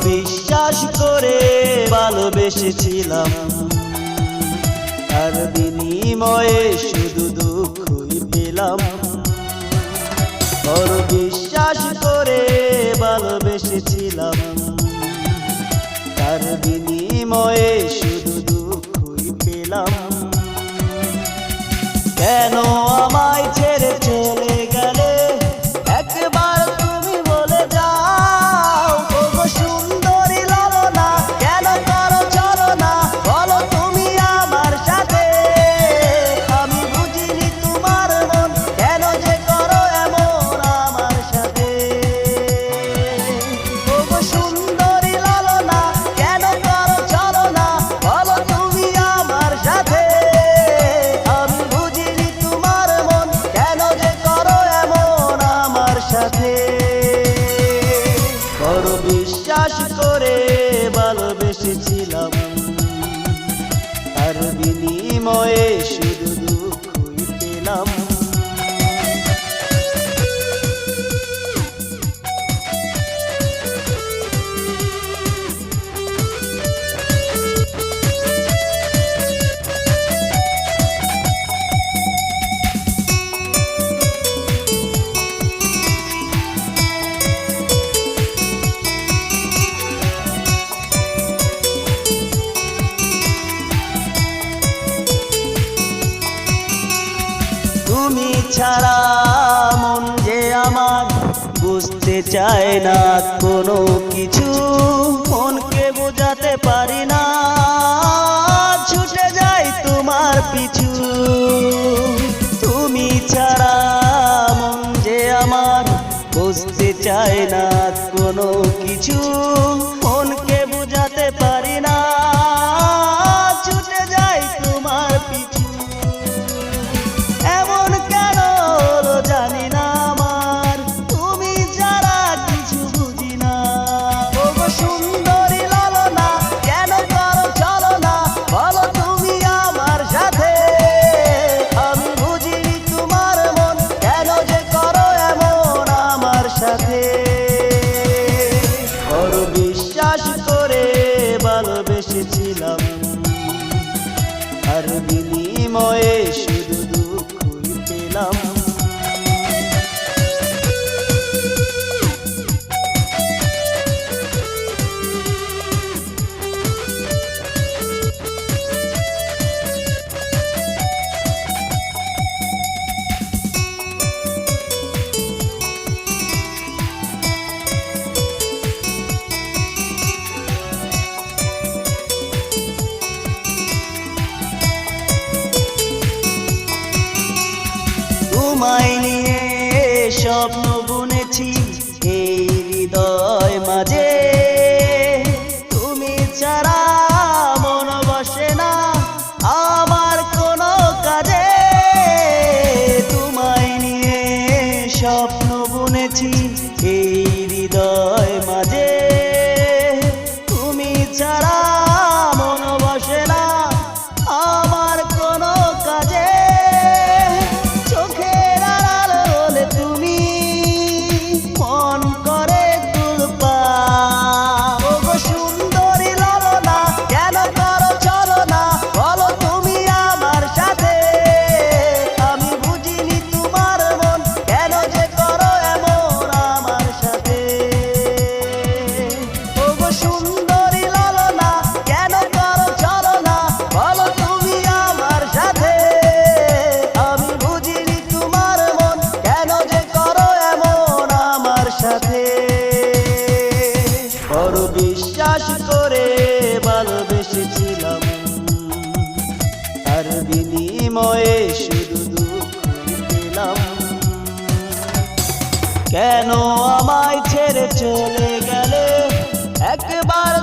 বিশ্বাস করে ভালোবেসেছিলাম, তার বিনিময়ে শুধু দুঃখই পেলাম। বড় বিশ্বাস করে ভালোবেসেছিলাম, তার বিনিময়ে শুধু দুঃখই পেলাম। কেন আমায় ছেড়ে চলে গেলে একবার তুমি বলে যাও। ওগো সুন্দরী লালনা, কেন করো ছলনা, বলো তুমি আমার সাথে। আমি বুঝিনি তোমার মন, কেন যে করো এমন আমার সাথে। ওগো সুন্দরী লালনা, কেন করো ছলনা, বলো তুমি আমার সাথে। আমি বুঝিনি তোমার মন, কেন যে করো এমন আমার সাথে। বড় বিশ্বাস করে ভালোবেসেছিলাম, তার বিনিময়ে শুধু দুঃখই পেলাম। তুমি ছাড়া মন যে আমার বুঝতে চায় না কোনো কিছু, মনকে বোঝাতে পারি না, ছুটে যাই তোমার পিছু। তুমি ছাড়া মন যে আমার বুঝতে চায় না কোনো কিছু, মনকে বোঝাতে পারি না, ছুটে যাই তোমার পিছু। এমন কেন হলো জানি না আমার, তুমি ছাড়া কিছু বুঝি না। ওগো সুন্দরী লালনা, কেন করো ছলনা, বলো তুমি আমার সাথে। আমি বুঝিনি তোমার মন, কেন যে করো এমন আমার সাথে। বড় বিশ্বাস করে ভালোবেসেছিলাম, আর বিনিময়ে শুধু দুঃখই পেলাম। তোমায় নিয়ে স্বপ্ন বুনেছি এই হৃদয় মাঝে, তুমি ছাড়া মন বসে না আমার কোনো কাজে। তোমায় নিয়ে স্বপ্ন বুনেছি এই হৃদয় মাঝে, তুমি ছাড়া মন বসে না আমার কোনো কাজে। চোখের আড়াল হলে তুমি মন করে তুলপা। ওগো সুন্দরী লালনা, কেন করো ছলনা, বলো তুমি আমার সাথে। আমি বুঝিনি তোমার মন, কেন যে করো এমন আমার সাথে। ওগো সুন্দরী লালনা, কেন করো ছলনা, বলো তুমি আমার সাথে। আমি বুঝিনি তোমার মন, কেন যে করো এমন আমার সাথে। বড় বিশ্বাস করে ভালোবেসেছিলাম, তার বিনিময়ে শুধু দুঃখই পেলাম। কেন আমায় ছেড়ে চলে গেলে একবার